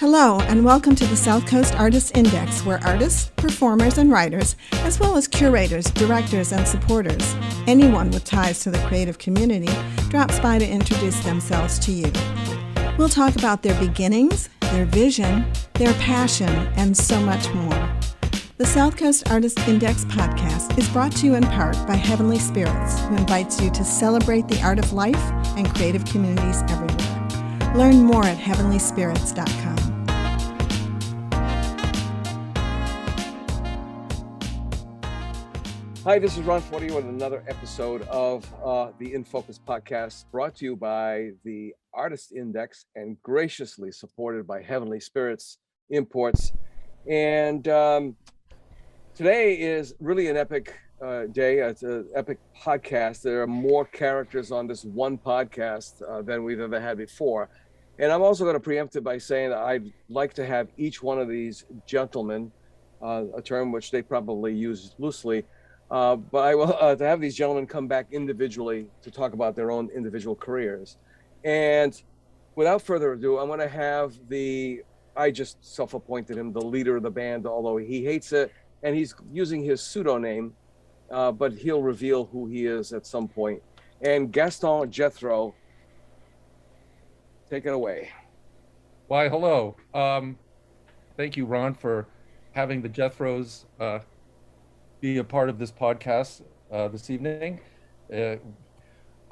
Hello, and welcome to the Southcoast Artists Index, where artists, performers, and writers, as well as curators, directors, and supporters, anyone with ties to the creative community, drops by to introduce themselves to you. We'll talk about their beginnings, their vision, their passion, and so much more. The Southcoast Artists Index podcast is brought to you in part by Heavenly Spirits, who invites you to celebrate the art of life and creative communities everywhere. Learn more at heavenlyspirits.com. Hi, this is Ron Forty with another episode of the In Focus podcast, brought to you by the Artist Index and graciously supported by Heavenly Spirits Imports. And today is really an epic day. It's an epic podcast. There are more characters on this one podcast than we've ever had before. And I'm also going to preempt it by saying that I'd like to have each one of these gentlemen, a term which they probably use loosely, but I will to have these gentlemen come back individually to talk about their own individual careers. And without further ado, I'm going to have I just self-appointed him the leader of the band, although he hates it, and he's using his pseudonym, but he'll reveal who he is at some point. And Gaston Jethro, take it away. Why, hello. Thank you, Ron, for having the Jethros be a part of this podcast this evening.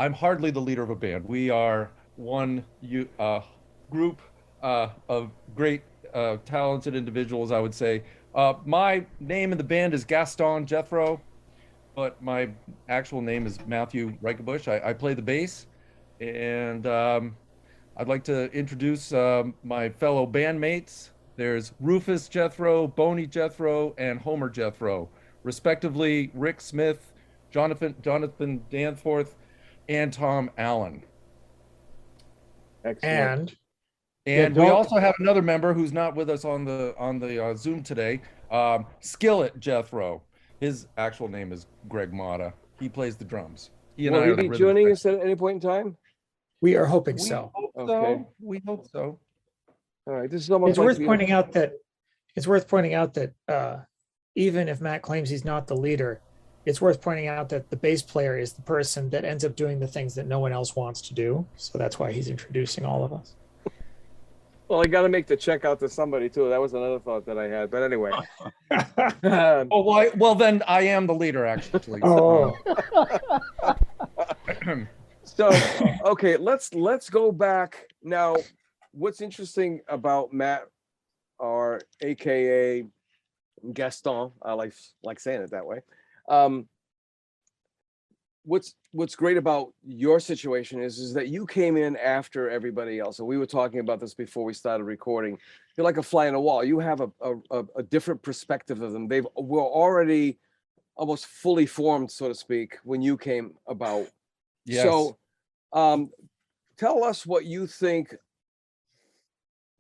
I'm hardly the leader of a band. We are one group of great talented individuals, I would say. My name in the band is Gaston Jethro, but my actual name is Matthew Ryckebusch. I play the bass, and I'd like to introduce my fellow bandmates. There's Rufus Jethro, Boney Jethro, and Homer Jethro, respectively Rick Smith, Jonathan Danforth, and Tom Allen. Excellent. And we also have another member who's not with us on the Zoom today, Skillet Jethro. His actual name is Greg Motta. He plays the drums. Will he be joining us at any point in time? We are hoping so. Okay. We hope so. All right. This is almost It's worth pointing out that even if Matt claims he's not the leader, it's worth pointing out that the bass player is the person that ends up doing the things that no one else wants to do. So that's why he's introducing all of us. Well, I got to make the check out to somebody too. That was another thought that I had. But anyway. Well, then I am the leader, actually. Oh. So, okay, let's go back now. What's interesting about Matt, or AKA Gaston, I like saying it that way. What's great about your situation is that you came in after everybody else. And we were talking about this before we started recording. You're like a fly on a wall. You have a different perspective of them. They were already almost fully formed, so to speak, when you came about. Yes. So tell us what you think.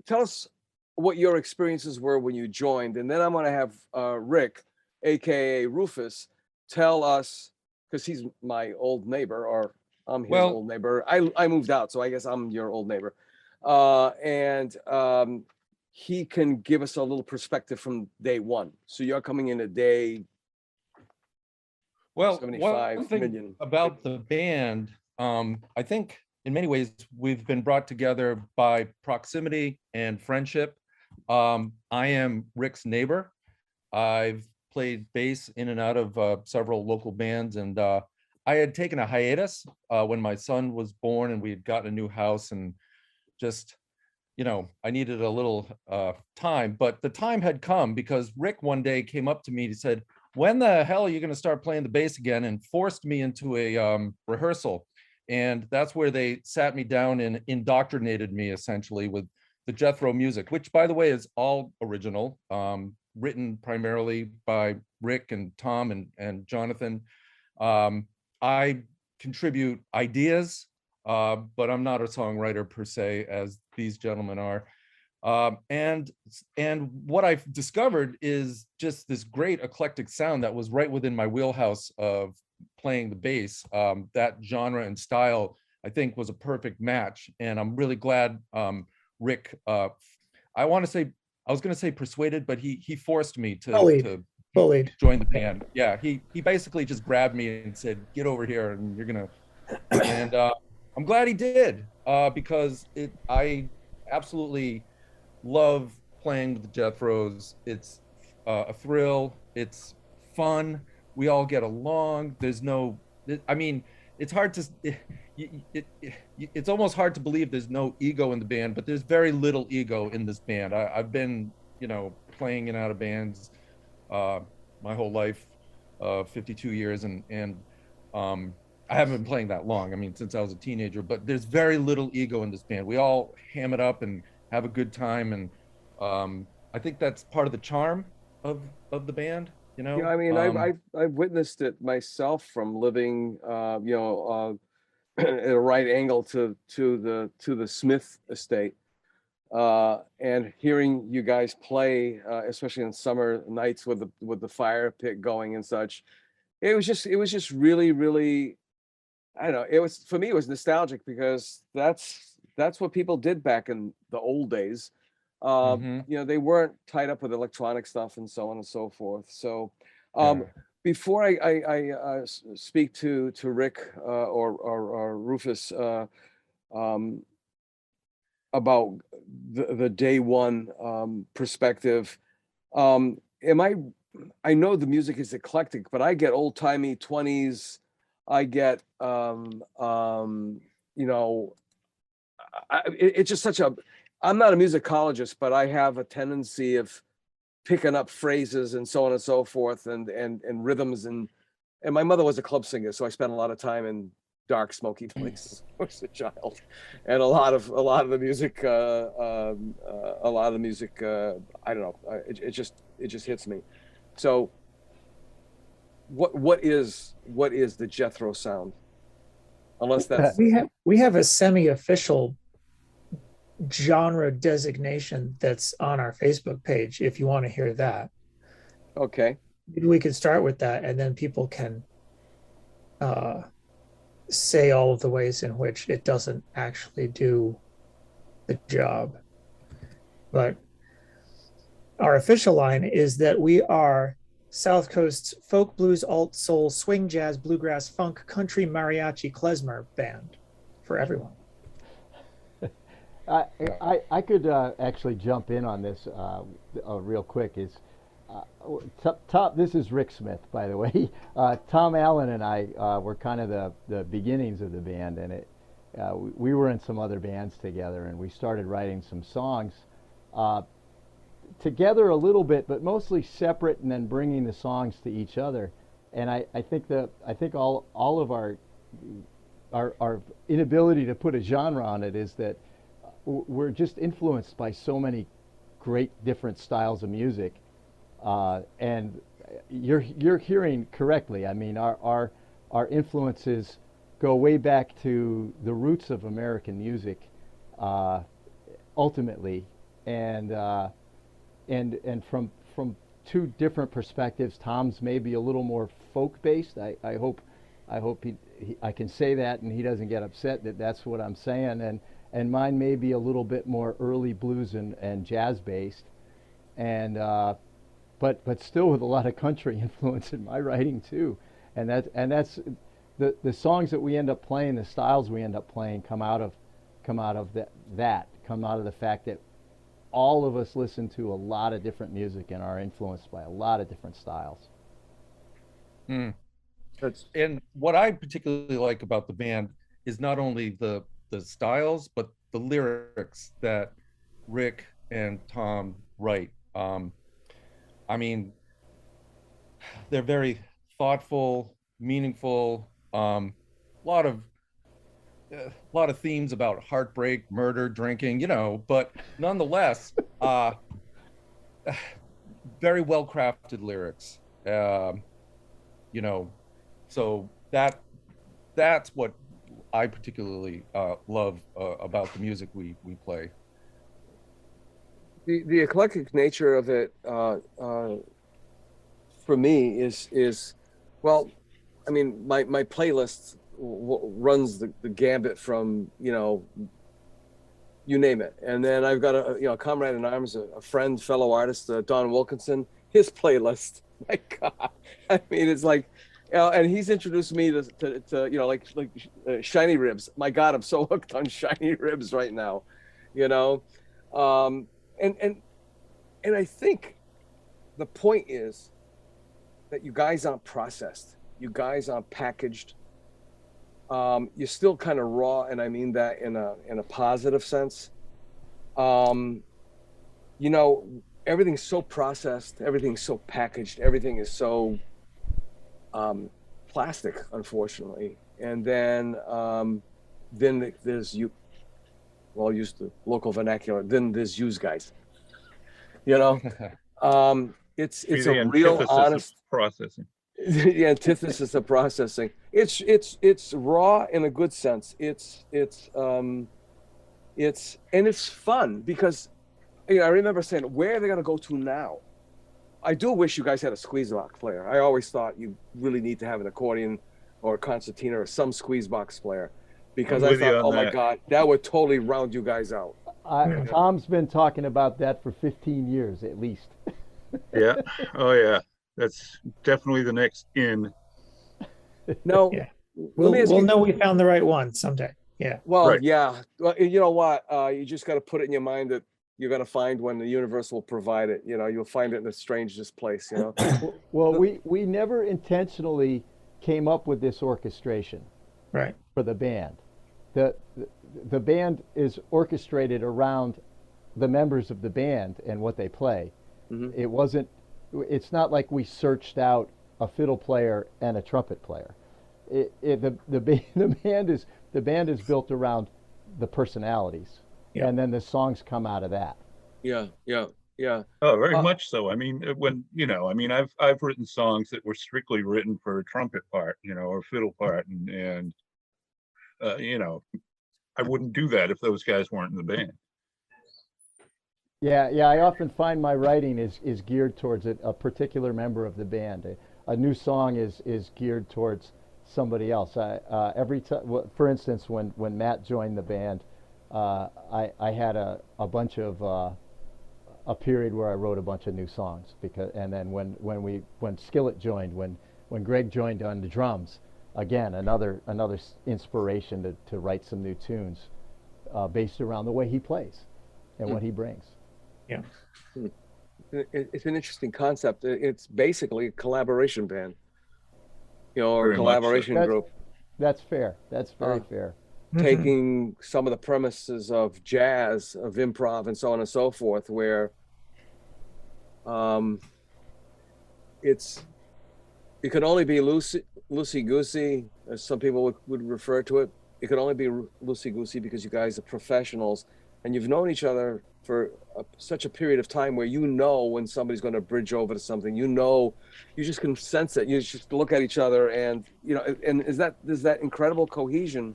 Tell us what your experiences were when you joined. And then I'm going to have Rick, AKA Rufus, tell us, because he's my old neighbor, or I'm his old neighbor. I moved out, so I guess I'm your old neighbor. And he can give us a little perspective from day one. So you're coming in at day 75 one thing million. About the band, I think in many ways we've been brought together by proximity and friendship. I am Rick's neighbor. I've played bass in and out of several local bands, and I had taken a hiatus when my son was born and we had gotten a new house, and just, I needed a little time, but the time had come because Rick one day came up to me and he said, "When the hell are you going to start playing the bass again?" and forced me into a rehearsal. And that's where they sat me down and indoctrinated me essentially with the Jethro music, which, by the way, is all original, written primarily by Rick and Tom and Jonathan. I contribute ideas, but I'm not a songwriter per se, as these gentlemen are. And what I've discovered is just this great eclectic sound that was right within my wheelhouse of playing the bass. That genre and style, I think, was a perfect match, and I'm really glad Rick I want to say, I was going to say persuaded, but he forced me to Bullied. join the band. Yeah, he basically just grabbed me and said, "Get over here, and you're gonna." And I'm glad he did, because I absolutely love playing with the Jethros. It's a thrill. It's fun. We all get along. There's no, I mean, it's hard to, it's almost hard to believe there's no ego in the band, but there's very little ego in this band. I've been, playing in out of bands my whole life, 52 years, and I haven't been playing that long. I mean, since I was a teenager, but there's very little ego in this band. We all ham it up and have a good time, and I think that's part of the charm of the band. Yeah, I mean, I've witnessed it myself from living, at a right angle to the Smith estate, and hearing you guys play, especially on summer nights with the fire pit going and such. It was just really, really, I don't know. For me, it was nostalgic, because that's what people did back in the old days. They weren't tied up with electronic stuff and so on and so forth. So before I speak to Rick or Rufus about the day one perspective, I know the music is eclectic, but I get old timey 20s. I get it's just such a, I'm not a musicologist, but I have a tendency of picking up phrases and so on and so forth, and rhythms, and my mother was a club singer, so I spent a lot of time in dark, smoky places when I was a child, and a lot of the music, I don't know, it just hits me. So, what is the Jethro sound? Unless that's we have a semi-official genre designation that's on our Facebook page, if you want to hear that. Okay. Maybe we could start with that, and then people can say all of the ways in which it doesn't actually do the job. But our official line is that we are Southcoast's folk, blues, alt, soul, swing, jazz, bluegrass, funk, country, mariachi, klezmer band for everyone. I could actually jump in on this real quick. This is Rick Smith, by the way. Tom Allen and I were kind of the beginnings of the band, and we were in some other bands together, and we started writing some songs together a little bit, but mostly separate, and then bringing the songs to each other. And I think all of our inability to put a genre on it is that we're just influenced by so many great different styles of music, and you're hearing correctly. I mean, our influences go way back to the roots of American music, ultimately, and from two different perspectives. Tom's maybe a little more folk based. I hope I can say that, and he doesn't get upset that that's what I'm saying. And mine may be a little bit more early blues and jazz based, and but still with a lot of country influence in my writing too. And that's the songs that we end up playing, the styles we end up playing come out of the fact that all of us listen to a lot of different music and are influenced by a lot of different styles. And what I particularly like about the band is not only the styles, but the lyrics that Rick and Tom write. I mean, they're very thoughtful, meaningful, a lot of themes about heartbreak, murder, drinking, but nonetheless, very well crafted lyrics. So that's what I particularly love about the music we play. The eclectic nature of it, for me, is well, I mean, my playlist runs the gambit from you name it. And then I've got a comrade in arms, a friend, fellow artist, Don Wilkinson. His playlist, my God, I mean, it's like, and he's introduced me to shiny ribs. My God, I'm so hooked on shiny ribs right now, and I think the point is that you guys aren't processed, you guys aren't packaged. You're still kind of raw, and I mean that in a positive sense. Everything's so processed, everything's so packaged, everything is so plastic, unfortunately. And then there's you. Well, I'll use the local vernacular. Then there's yous guys. It's a real honest processing. The antithesis of processing. It's raw in a good sense. It's fun because I remember saying, where are they gonna go to now? I do wish you guys had a squeeze box player. I always thought you really need to have an accordion or a concertina or some squeeze box player, because I thought, oh my God, that would totally round you guys out. Tom's been talking about that for 15 years at least. Yeah. Oh yeah. That's definitely the next in. No, yeah. We'll know we found the right one someday. Yeah. Well, right. Yeah. Well, you know what? You just got to put it in your mind that you're going to find when the universe will provide it. You'll find it in the strangest place. Well, we never intentionally came up with this orchestration, right, for the band. The band is orchestrated around the members of the band and what they play. Mm-hmm. It's not like we searched out a fiddle player and a trumpet player. The band is built around the personalities, and then the songs come out of that. Yeah. Oh, very much so. I mean, I've written songs that were strictly written for a trumpet part, or fiddle part, and I wouldn't do that if those guys weren't in the band. Yeah. I often find my writing is geared towards a particular member of the band. A new song is geared towards somebody else. Every time, for instance, when Matt joined the band, I had a bunch of a period where I wrote a bunch of new songs, and then when Skillet joined, when Greg joined on the drums, again another inspiration to write some new tunes based around the way he plays and what he brings. Yeah. It's an interesting concept. It's basically a collaboration band, or Very a collaboration group. That's fair. That's very fair. Taking some of the premises of jazz, of improv, and so on and so forth, where it could only be loosey-goosey, as some people would refer to it. It could only be loosey-goosey because you guys are professionals and you've known each other for such a period of time where when somebody's going to bridge over to something. You just can sense it. You just look at each other, and and there's that incredible cohesion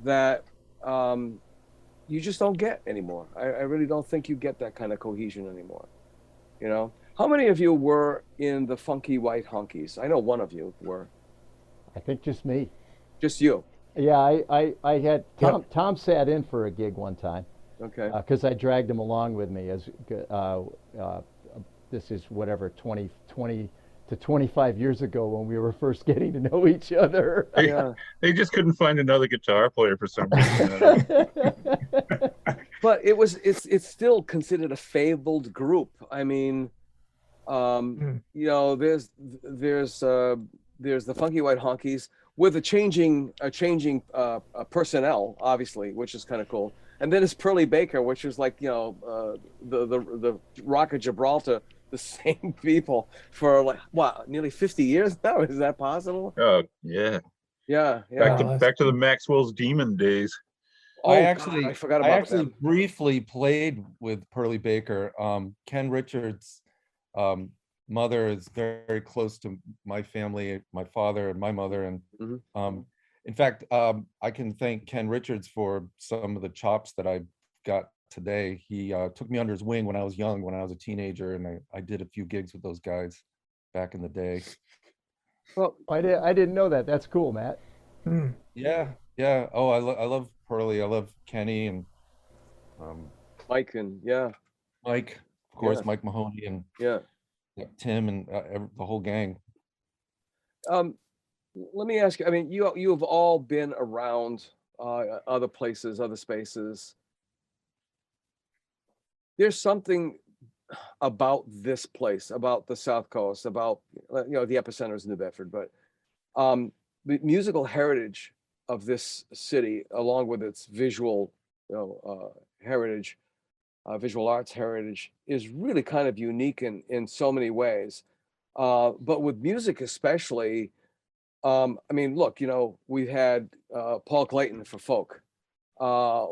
that you just don't get anymore. I really don't think you get that kind of cohesion anymore. How many of you were in the Funky White Honkies? I know one of you were. I think just me. Just you? Yeah, I had Tom. Yep. Tom sat in for a gig one time. Okay. Because I dragged him along with me as this is 20 to 25 years ago when we were first getting to know each other. Yeah. They just couldn't find another guitar player for some reason. But it's still considered a fabled group. I mean, there's the Funky White Honkies with a changing personnel, obviously, which is kind of cool. And then it's Pearlie Baker, which is like, the Rock of Gibraltar, the same people for nearly 50 years now? Is that possible? Oh, yeah. Yeah. Back to the Maxwell's Demon days. I forgot about I briefly played with Pearlie Baker. Ken Richards' mother is very close to my family, my father and my mother. And in fact, I can thank Ken Richards for some of the chops that I got today. He took me under his wing when I was young, when I was a teenager, and I did a few gigs with those guys back in the day. Well, I didn't know that. That's cool, Matt. Mm. Yeah. Oh, I love Pearlie. I love Kenny, and Mike and yeah, Mike, of course, Yeah. Mike Mahoney and yeah. Tim and the whole gang. Let me ask you. I mean, you have all been around other places, other spaces. There's something about this place, about the South Coast, about the epicenter is New Bedford, but the musical heritage of this city, along with its visual, heritage, visual arts heritage, is really kind of unique in so many ways. But with music especially, I mean, look, we've had Paul Clayton for folk.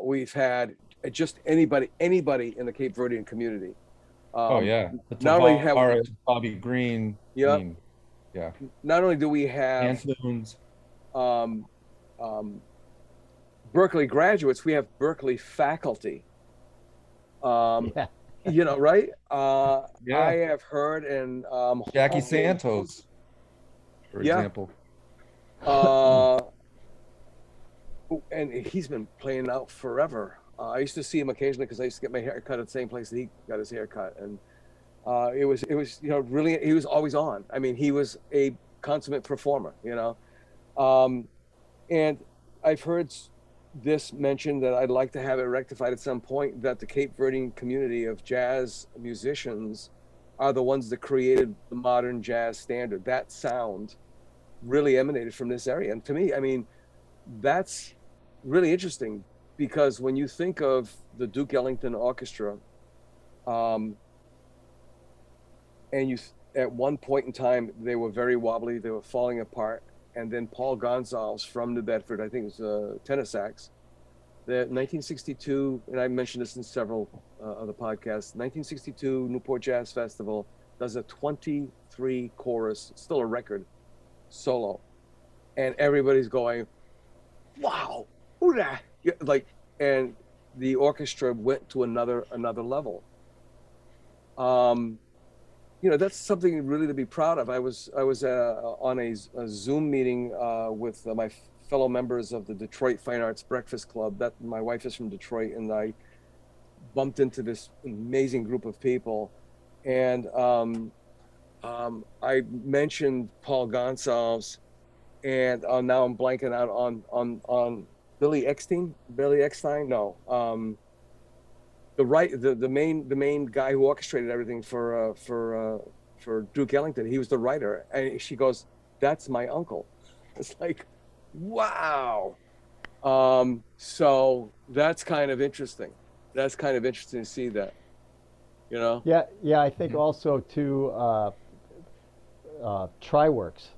We've had just anybody in the Cape Verdean community. Oh yeah, the Not only have Tavares, Bobby Green. Yeah. I mean, yeah. not only do we have Antunes. um, Berkeley graduates, we have Berkeley faculty. Yeah. Right? Yeah. I have heard and Jackie Santos, for Yeah. example. And he's been playing out forever. I used to see him occasionally because I used to get my hair cut at the same place that he got his hair cut, and it was really, he was always on. I mean, he was a consummate performer, and I've heard this mentioned that I'd like to have it rectified at some point, that the Cape Verdean community of jazz musicians are the ones that created the modern jazz standard. That sound really emanated from this area, and to me, I mean, that's really interesting, because when you think of the Duke Ellington Orchestra, and at one point in time, they were very wobbly, they were falling apart, and then Paul Gonsalves from New Bedford, I think it was tenor sax, that 1962, and I mentioned this in several other podcasts, 1962 Newport Jazz Festival does a 23 chorus, still a record, solo, and everybody's going, wow, who that? And the orchestra went to another level. That's something really to be proud of. I was on a Zoom meeting with my fellow members of the Detroit Fine Arts Breakfast Club. That my wife is from Detroit, and I bumped into this amazing group of people, and I mentioned Paul Gonsalves, and now I'm blanking out on Billy Eckstein. No, the main guy who orchestrated everything for Duke Ellington. He was the writer, and she goes, "That's my uncle." It's like, wow. So that's kind of interesting. That's kind of interesting to see that. Yeah. I think also too, Triworks.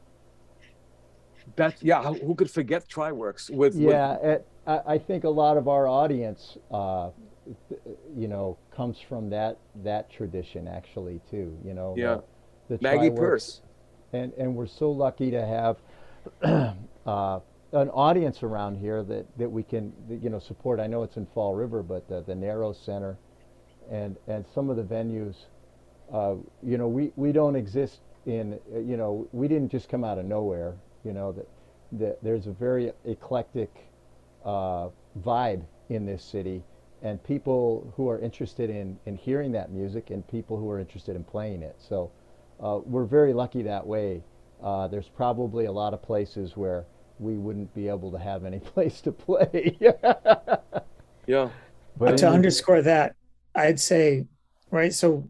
Who could forget Triworks I think a lot of our audience, comes from that tradition actually too. The Maggie Triworks. Pearce. And we're so lucky to have an audience around here that we can support. I know it's in Fall River, but the Narrow Center and some of the venues, we don't exist in, we didn't just come out of nowhere. That there's a very eclectic vibe in this city, and people who are interested in hearing that music, and people who are interested in playing it. So we're very lucky that way. There's probably a lot of places where we wouldn't be able to have any place to play. Yeah. But to underscore that, I'd say, right, so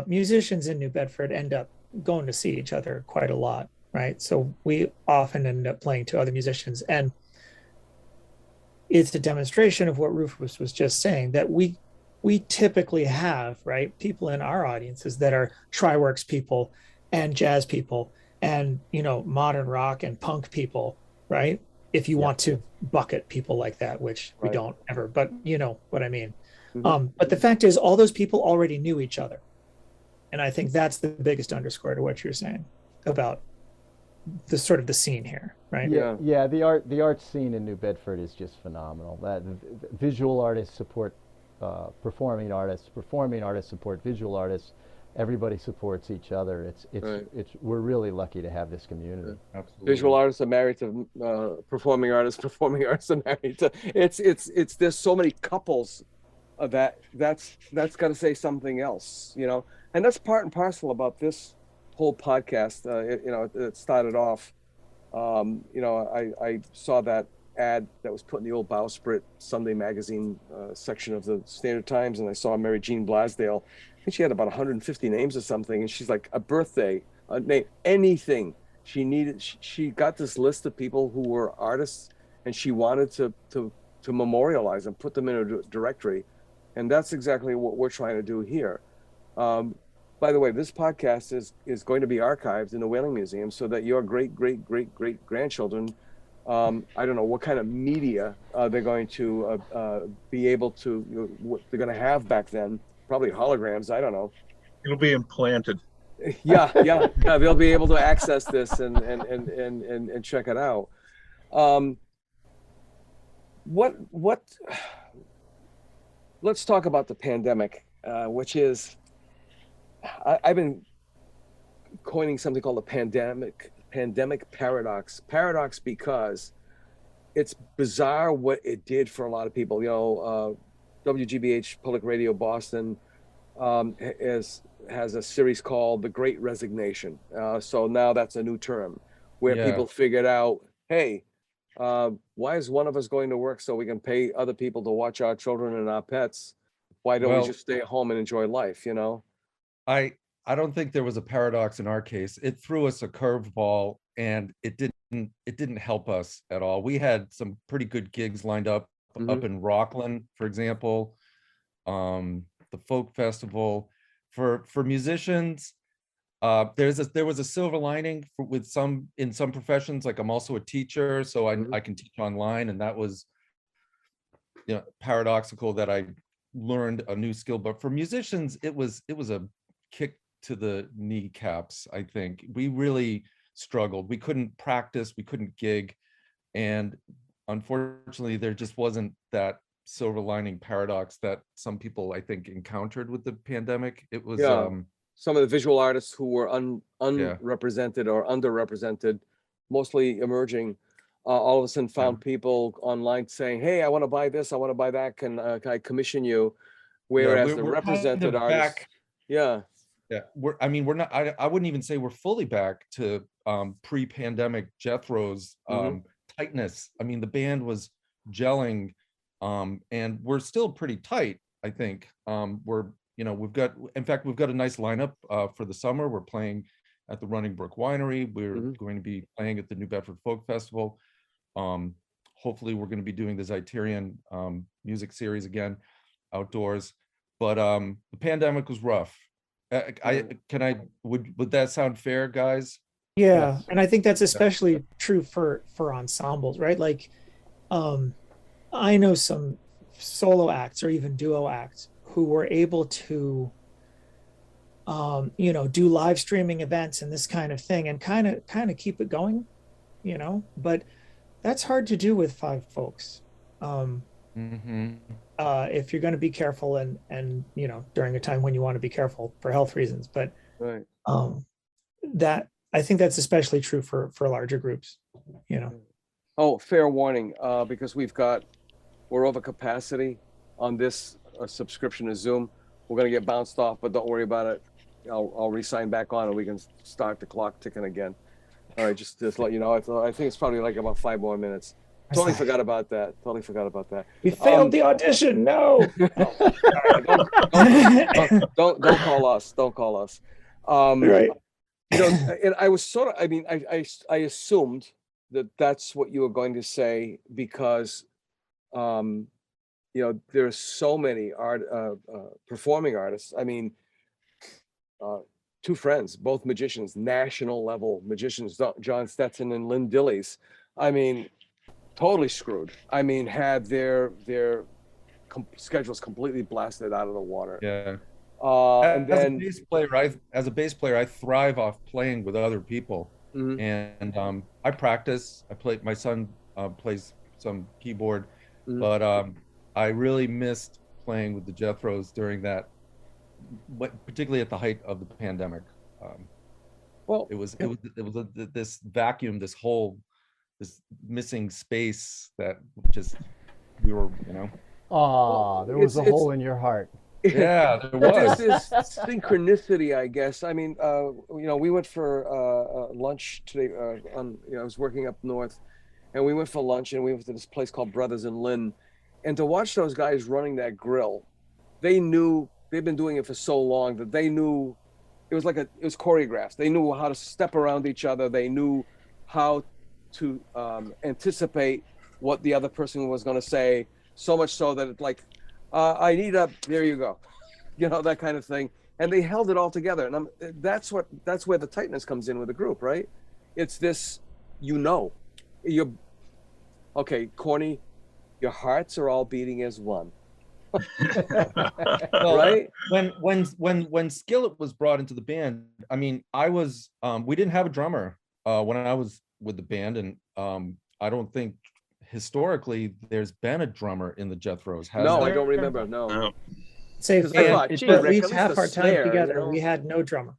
musicians in New Bedford end up going to see each other quite a lot, right? So we often end up playing to other musicians, and it's a demonstration of what Rufus was just saying, that we typically have, right, people in our audiences that are Triworks people and jazz people and modern rock and punk people, right? If you want to bucket people like that, which we don't ever, but you know what I mean. Mm-hmm. But the fact is, all those people already knew each other. And I think that's the biggest underscore to what you're saying about the sort of the scene here, right? Yeah. The art scene in New Bedford is just phenomenal. That visual artists support performing artists support visual artists, everybody supports each other. We're really lucky to have this community. Absolutely. Visual artists are married to performing artists. Performing artists are married to. It's. There's so many couples that's got to say something else, and that's part and parcel about this whole podcast. It started off. I saw that ad that was put in the old Bowsprit Sunday magazine section of the Standard Times, and I saw Mary Jean Blasdale. I think she had about 150 names or something, and she's like, a birthday, a name, anything she needed. She got this list of people who were artists, and she wanted to memorialize them, put them in a directory, and that's exactly what we're trying to do here. By the way, this podcast is going to be archived in the Whaling Museum so that your great grandchildren, I don't know what kind of media they're going to be able to, what they're going to have back then, probably holograms, I don't know. It'll be implanted. Yeah, they'll be able to access this and check it out. Let's talk about the pandemic, which is, I've been coining something called the pandemic paradox. Paradox because it's bizarre what it did for a lot of people. WGBH Public Radio Boston has a series called The Great Resignation. So now that's a new term where people figured out, hey, why is one of us going to work so we can pay other people to watch our children and our pets? Why don't we just stay at home and enjoy life, I don't think there was a paradox in our case. It threw us a curveball, and it didn't help us at all. We had some pretty good gigs lined up in Rockland, for example, the Folk Festival. For musicians, there was a silver lining in some professions. Like, I'm also a teacher, so I can teach online, and that was paradoxical that I learned a new skill. But for musicians, it was a kick to the kneecaps. I think we really struggled. We couldn't practice, we couldn't gig, and unfortunately there just wasn't that silver lining paradox that some people, I think, encountered with the pandemic. It was some of the visual artists who were unrepresented or underrepresented, mostly emerging, all of a sudden found people online saying, hey, I want to buy this, I want to buy that, can I commission you? Whereas the represented artists we're not, I wouldn't even say we're fully back to pre-pandemic Jethro's tightness. I mean, the band was gelling, and we're still pretty tight, I think. We've got a nice lineup for the summer. We're playing at the Running Brook Winery. We're going to be playing at the New Bedford Folk Festival. Hopefully we're going to be doing the Zeiterion music series again outdoors. But the pandemic was rough. Would that sound fair, guys? Yeah, yes. And I think that's especially true for ensembles, right? Like, I know some solo acts or even duo acts who were able to, do live streaming events and this kind of thing, and kind of keep it going, But that's hard to do with 5 folks. If you're going to be careful and during a time when you want to be careful for health reasons, but right. That I think that's especially true for larger groups, Oh, fair warning, because we're over capacity on this subscription to Zoom. We're going to get bounced off, but don't worry about it. I'll re-sign back on and we can start the clock ticking again. All right, just let you know. I think it's probably like about 5 more minutes. Totally forgot about that. We failed the audition. No. Don't call us. Don't call us. Right. And I was sort of. I assumed that's what you were going to say because, there's so many performing artists. I mean, 2 friends, both magicians, national level magicians, John Stetson and Lynn Dillies. I mean, totally screwed. I mean, had their schedules completely blasted out of the water. Yeah. And then as a bass player, I thrive off playing with other people. And I practice. My son plays some keyboard, but I really missed playing with the Jethros during that particularly at the height of the pandemic. Well, it was this vacuum, this hole, this missing space that just we were, There was a hole in your heart. Yeah, there was. There's this synchronicity, I guess. I mean, we went for lunch today. I was working up north, and we went for lunch, and we went to this place called Brothers in Lynn, and to watch those guys running that grill, they knew they've been doing it for so long that they knew it was choreographed. They knew how to step around each other. They knew how to anticipate what the other person was going to say. So much so that it's like, I need there you go, that kind of thing. And they held it all together. And that's where the tightness comes in with the group, right? It's this, you're okay, corny, your hearts are all beating as one. Well, right? When Skillet was brought into the band, I mean, we didn't have a drummer when I was with the band, and I don't think historically there's been a drummer in the Jethros. No, there? I don't remember. No. Say thought, at gee, Rick, least at half least our a time snare, together, we had no drummer.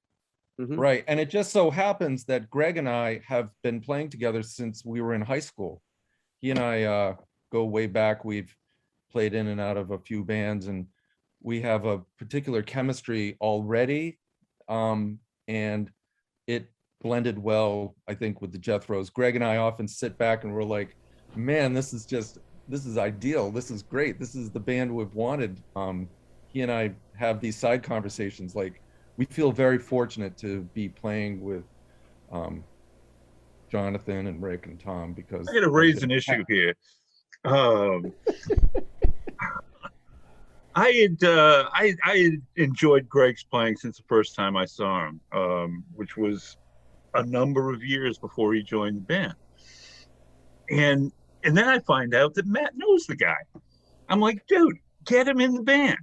Mhm. Right, and it just so happens that Greg and I have been playing together since we were in high school. He and I go way back. We've played in and out of a few bands, and we have a particular chemistry already, and it blended well, I think, with the Jethros. Greg and I often sit back and we're like, man, this is ideal. This is great. This is the band we've wanted. He and I have these side conversations. Like, we feel very fortunate to be playing with Jonathan and Rick and Tom, because I got to raise an issue here. I had enjoyed Greg's playing since the first time I saw him, which was a number of years before he joined the band. And then I find out that Matt knows the guy. I'm like, dude, get him in the band.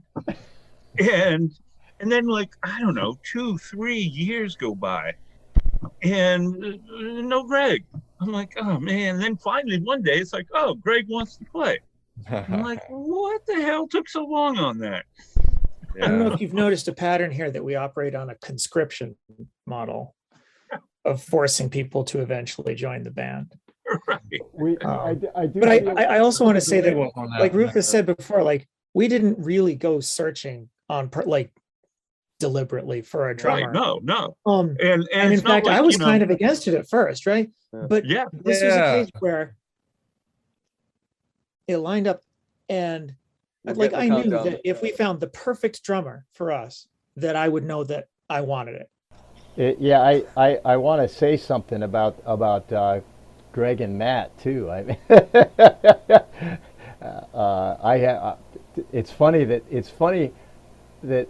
And then, like, I don't know, 2-3 years go by, and no Greg. I'm like, oh man. And then finally one day it's like, oh, Greg wants to play. I'm like, what the hell took so long on that? I don't know if you've noticed a pattern here that we operate on a conscription model of forcing people to eventually join the band. Right. I do. But I also want to say that, on that. like Rufus said before, like, we didn't really go searching on deliberately for a drummer. Right. No. And And in it's not fact, like, I was kind of against it at first, right? Yeah. But Yeah. this was a case where it lined up, and We're like, getting I the knew countdown. that if we found the perfect drummer for us, that I would know that I wanted it. I want to say something about Greg and Matt too. I mean, it's funny that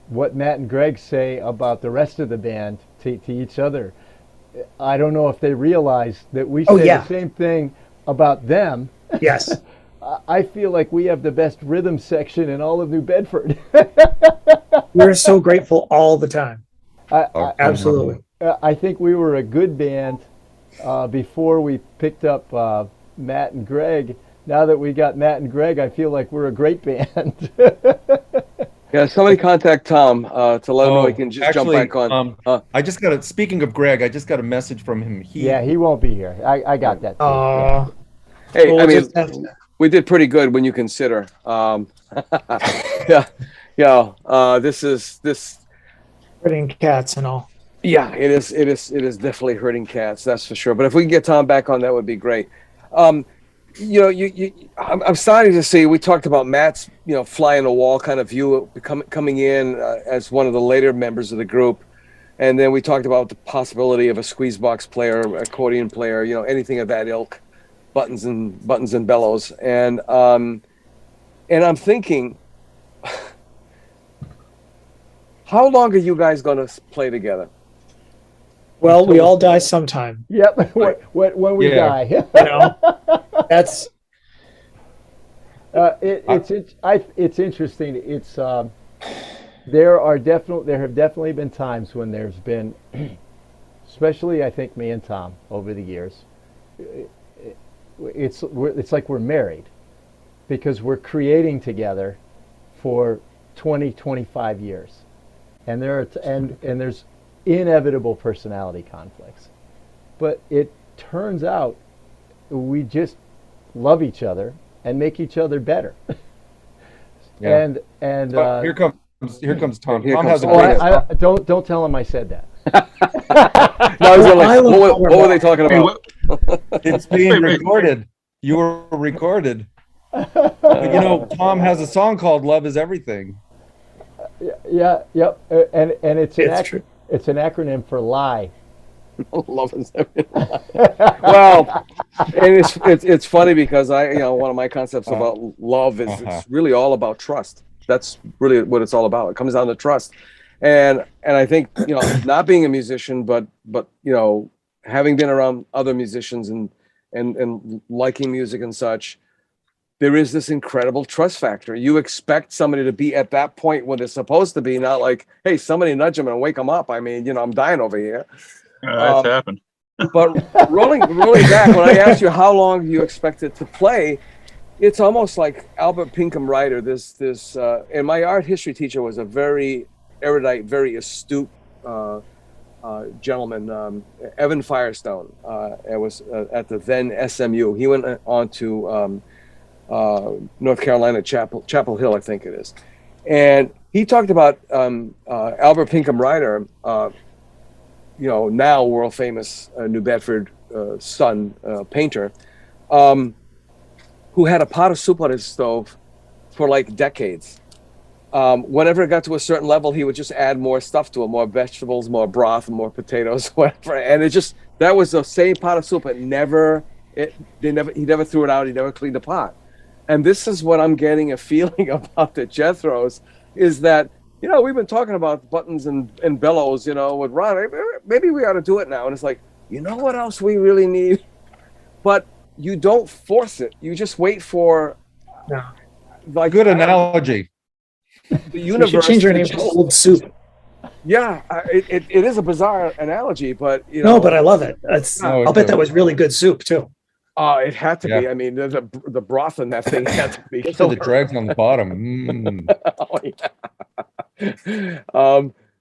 what Matt and Greg say about the rest of the band to each other. I don't know if they realize that we say the same thing about them. Yes. I feel like we have the best rhythm section in all of New Bedford. We're so grateful all the time. Absolutely. I think we were a good band before we picked up Matt and Greg. Now that we got Matt and Greg, I feel like we're a great band. Yeah, somebody contact Tom to let him know he can just jump back on. I just got speaking of Greg, I just got a message from him. He won't be here. I got that too. Hey, We'll I mean, just have to- we did pretty good when you consider. This. hurting cats and all. Yeah, it is definitely hurting cats, that's for sure. But if we can get Tom back on, that would be great. I'm starting to see. We talked about Matt's, fly on the wall kind of view coming in as one of the later members of the group, and then we talked about the possibility of a squeeze box player, accordion player, anything of that ilk, buttons and bellows, and I'm thinking, how long are you guys going to play together? Well, we all die sometime. Yep. When we die. That's it's interesting. It's there have definitely been times when there's been, especially I think me and Tom over the years. It's like we're married, because we're creating together for 20, 25 years. And there's inevitable personality conflicts. But it turns out we just love each other and make each other better. Yeah. And here comes Tom. Here Tom comes has a Tom. great don't tell him I said that. No, I was like, what were they talking about? It's being recorded. You were recorded. But, you know, Tom has a song called "Love Is Everything." Yeah, yep. And it's True. it's an acronym for lie. Love is everything. Well, and it's funny because one of my concepts about love is it's really all about trust. That's really what it's all about. It comes down to trust. And I think, not being a musician, but having been around other musicians and liking music and such, there is this incredible trust factor. You expect somebody to be at that point when they're supposed to be, not like, hey, somebody nudge them and wake them up. I mean, I'm dying over here. That's happened. But rolling back, when I asked you how long you expect it to play, it's almost like Albert Pinkham Ryder. And my art history teacher was a very erudite, very astute gentleman, Evan Firestone. It was at the then SMU. He went on to North Carolina, Chapel Hill, I think it is. And he talked about Albert Pinkham Ryder, now world famous New Bedford son painter, who had a pot of soup on his stove for like decades. Whenever it got to a certain level, he would just add more stuff to it, more vegetables, more broth, more potatoes, whatever. And that was the same pot of soup. He never threw it out. He never cleaned the pot. And this is what I'm getting a feeling about the Jethros, is that, we've been talking about buttons and bellows, with Ron. Maybe we ought to do it now. And it's like, what else we really need? But you don't force it. You just wait for, like, Good analogy. The universe. You should change your name to Old Soup. Yeah, it is a bizarre analogy, but No, but I love it. I'll bet that was really good soup too. It had to be. Yeah. I mean, the broth in that thing had to be. Those are the dregs on the bottom.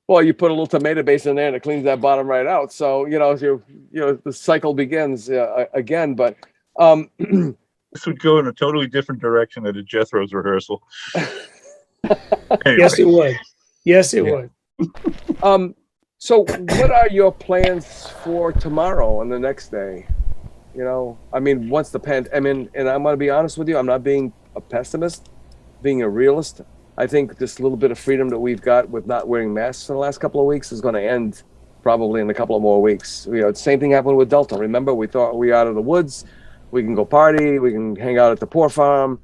Well, you put a little tomato base in there and it cleans that bottom right out. So the cycle begins again. But This would go in a totally different direction at a Jethro's rehearsal. Anyway. Yes, it would. Yes, it would. So what are your plans for tomorrow and the next day? Once and I'm going to be honest with you, I'm not being a pessimist, being a realist. I think this little bit of freedom that we've got with not wearing masks in the last couple of weeks is going to end probably in a couple of more weeks. The same thing happened with Delta. Remember, we thought we were out of the woods, we can go party, we can hang out at the Poor Farm,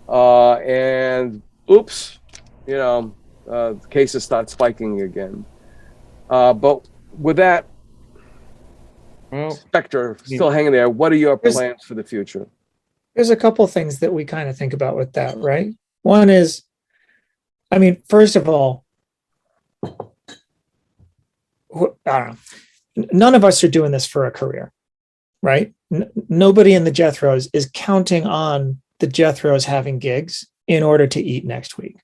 and oops, the cases start spiking again. But with that, specter still hanging there, what are your plans for the future? There's a couple of things that we kind of think about with that, right? One is, first of all, I don't know. None of us are doing this for a career, right? Nobody in the Jethros is counting on the Jethros having gigs in order to eat next week.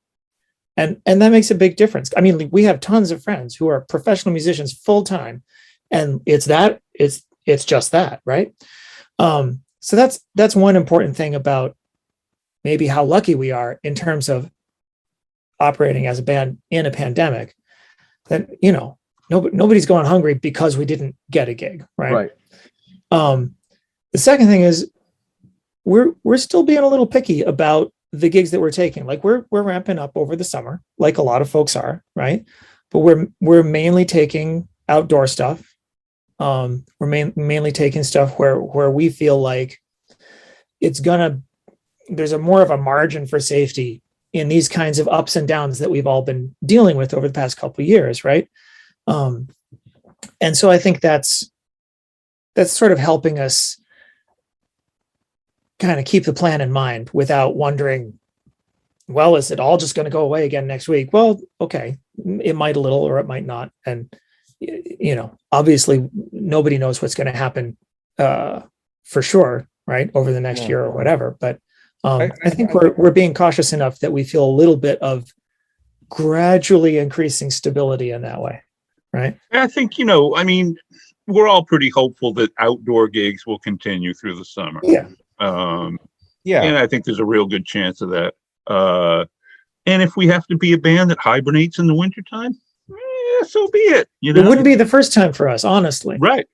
And that makes a big difference. We have tons of friends who are professional musicians full time, and it's just that, right? So that's one important thing about maybe how lucky we are in terms of operating as a band in a pandemic. That nobody's going hungry because we didn't get a gig, right? The second thing is we're still being a little picky about the gigs that we're taking. Like we're ramping up over the summer, like a lot of folks are, right? But we're mainly taking outdoor stuff. We're mainly taking stuff where we feel like there's more of a margin for safety in these kinds of ups and downs that we've all been dealing with over the past couple of years, right? And so I think that's sort of helping us kind of keep the plan in mind without wondering, well, is it all just going to go away again next week? Well, okay, it might a little or it might not. And, obviously nobody knows what's going to happen for sure, right, over the next year or whatever. But I think we're being cautious enough that we feel a little bit of gradually increasing stability in that way, right? I think, I mean, we're all pretty hopeful that outdoor gigs will continue through the summer. Yeah. Yeah. And I think there's a real good chance of that. And if we have to be a band that hibernates in the wintertime, so be it. It wouldn't be the first time for us, honestly. Right.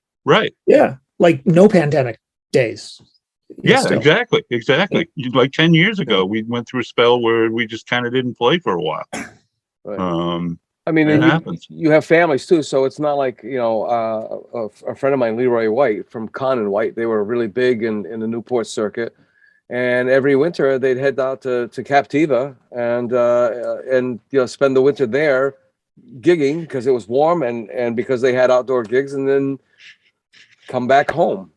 Yeah. Like no pandemic days. Yeah, Still. exactly. Like 10 years ago, we went through a spell where we just kind of didn't play for a while. Right. I mean, it happens. You have families too, so it's not like, a friend of mine, Leroy White from Con and White, they were really big in the Newport circuit. And every winter they'd head out to Captiva and spend the winter there gigging because it was warm and because they had outdoor gigs, and then come back home,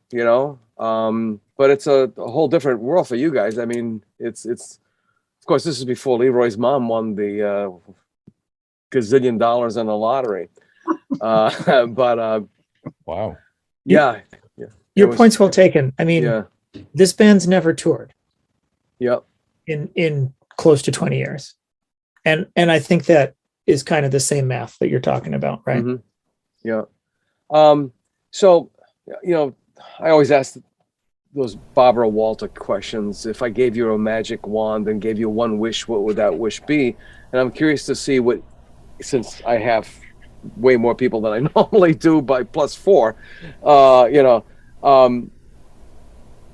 but it's a whole different world for you guys. I mean, it's of course, this is before Leroy's mom won the gazillion dollars on the lottery. But wow. Yeah. Your point's well taken. I mean, this band's never toured. Yep. In close to 20 years. And I think that is kind of the same math that you're talking about, right? Mm-hmm. Yeah. So, I always ask those Barbara Walter questions. If I gave you a magic wand and gave you one wish, what would that wish be? And I'm curious to see since I have way more people than I normally do by +4,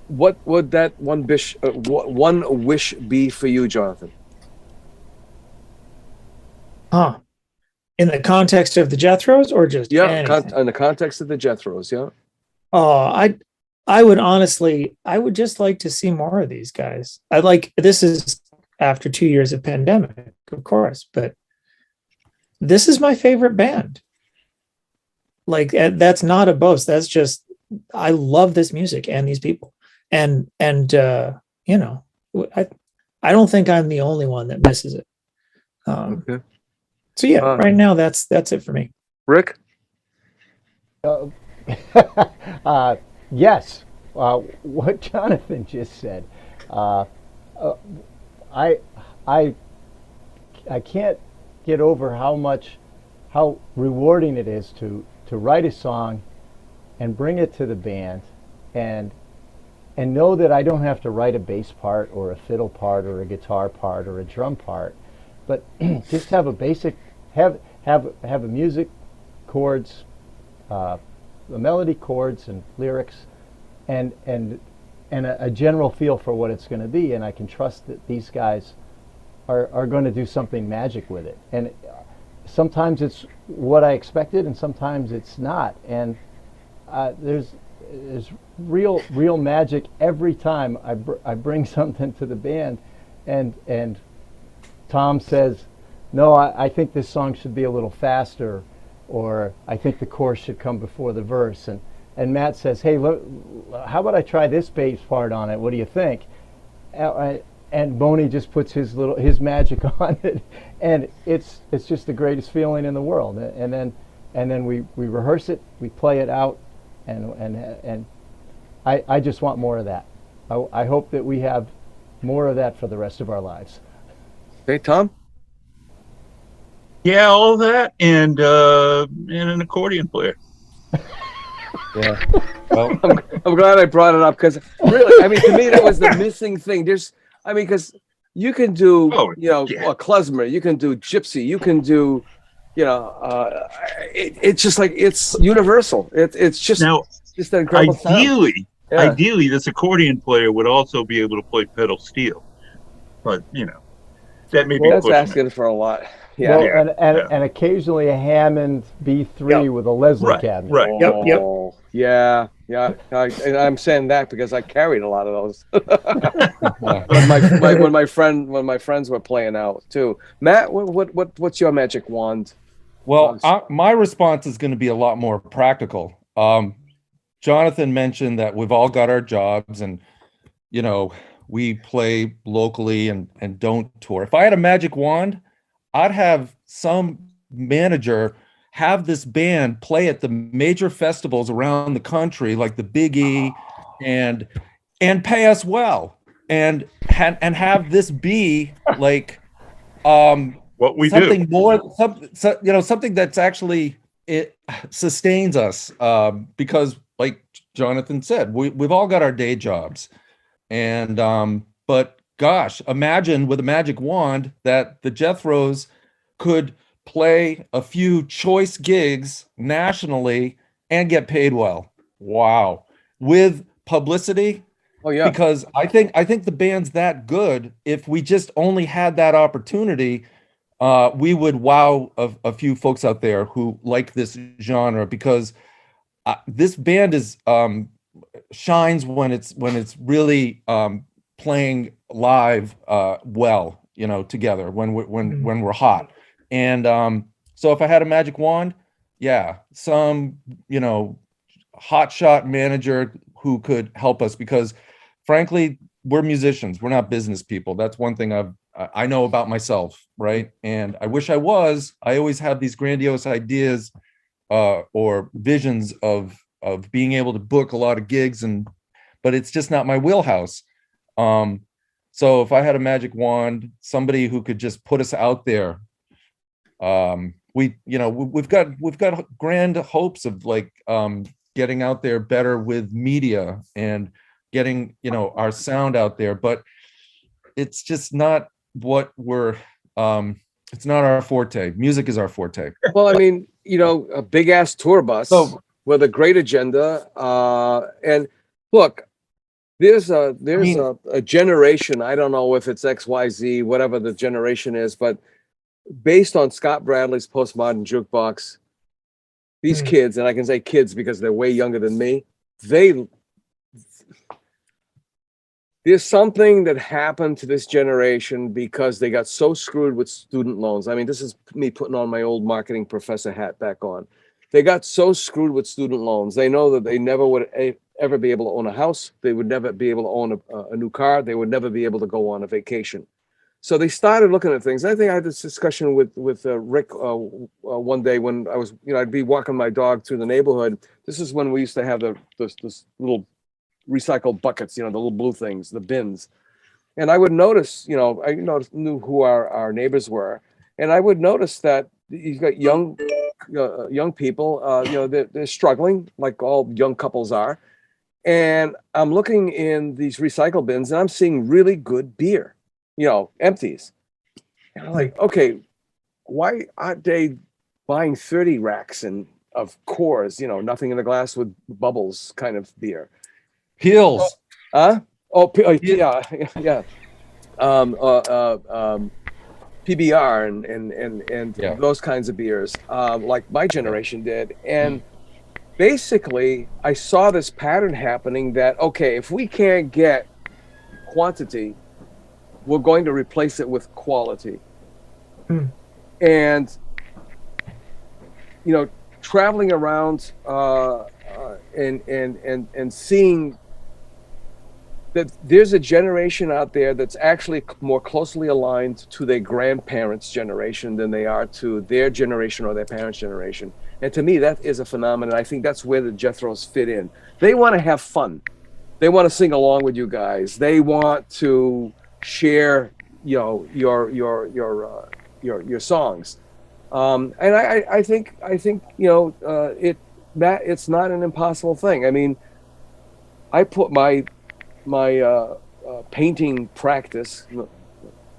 what would that one wish be for you, Jonathan? In the context of the Jethros, or just anything? In the context of the Jethros, yeah. Oh, I would just like to see more of these guys. This is after 2 years of pandemic, of course, but this is my favorite band. Like, that's not a boast. That's just, I love this music and these people. And I don't think I'm the only one that misses it. Okay. So yeah, right now that's it for me. Rick? Yes. What Jonathan just said. I can't get over how rewarding it is to write a song and bring it to the band and know that I don't have to write a bass part or a fiddle part or a guitar part or a drum part, but just have a basic have a music, chords, the melody, chords, and lyrics, and a general feel for what it's going to be, and I can trust that these guys are going to do something magic with it. And sometimes it's what I expected, and sometimes it's not. And there's real magic every time I bring something to the band, and Tom says, "No, I think this song should be a little faster," or "I think the chorus should come before the verse," and Matt says, "Hey, look, how about I try this bass part on it? What do you think?" And Boney just puts his magic on it, and it's just the greatest feeling in the world. And then we rehearse it, we play it out, and I just want more of that. I hope that we have more of that for the rest of our lives. Hey, Tom? Yeah, all that and an accordion player. Yeah. Well, I'm glad I brought it up because really, I mean, to me, that was the missing thing. Because you can do, a klezmer, you can do gypsy, you can do, it's just like, it's universal. It's just an incredible sound. Ideally, this accordion player would also be able to play pedal steel, but that may be that's asking for a lot. Yeah. Well, and occasionally a Hammond B3 with a Leslie cabinet. Right. Yep. Yeah. I'm saying that because I carried a lot of those when my friends were playing out too. Matt, what's your magic wand? Well, my response is going to be a lot more practical. Jonathan mentioned that we've all got our jobs and, we play locally and don't tour. If I had a magic wand, I'd have some manager have this band play at the major festivals around the country, like the Big E, and pay us well, and have this be like, Well, what we something do. more, something that's actually, it sustains us, because like Jonathan said, we've all got our day jobs, and but gosh, imagine with a magic wand that the Jethros could play a few choice gigs nationally and get paid well. Wow. With publicity. Oh yeah. Because I think the band's that good. If we just only had that opportunity, we would wow a few folks out there who like this genre, because this band is shines when it's really playing live well, together when we're hot. And so if I had a magic wand, yeah, some hotshot manager who could help us, because frankly, we're musicians, we're not business people. That's one thing I know about myself, right? And I wish I was. I always have these grandiose ideas or visions of being able to book a lot of gigs, but it's just not my wheelhouse. So if I had a magic wand, somebody who could just put us out there, we've got grand hopes of like getting out there better with media and getting our sound out there, but it's just not what we're it's not our forte. Music is our forte. Well, I mean, a big ass tour bus with a great agenda. And look, there's a generation. I don't know if it's XYZ, whatever the generation is, but based on Scott Bradley's Postmodern Jukebox, these kids, and I can say kids because they're way younger than me, there's something that happened to this generation because they got so screwed with student loans. I mean, this is me putting on my old marketing professor hat back on. They got so screwed with student loans. They know that they never would ever be able to own a house. They would never be able to own a new car. They would never be able to go on a vacation. So they started looking at things. I think I had this discussion with Rick one day when I was, I'd be walking my dog through the neighborhood. This is when we used to have this little recycled buckets, the little blue things, the bins. And I would notice, I knew who our neighbors were. And I would notice that you've got young people, they're struggling like all young couples are. And I'm looking in these recycle bins and I'm seeing really good beer, empties. And I'm like, okay, why aren't they buying 30 racks of Coors, nothing in the glass with bubbles kind of beer? Pills. Yeah. PBR and those kinds of beers, like my generation did. And basically, I saw this pattern happening that, okay, if we can't get quantity, we're going to replace it with quality. And, traveling around and seeing that there's a generation out there that's actually more closely aligned to their grandparents' generation than they are to their generation or their parents' generation. And to me, that is a phenomenon. I think that's where the Jethros fit in. They want to have fun. They want to sing along with you guys. They want to share, your songs. And I think it's not an impossible thing. I mean, I put my painting practice,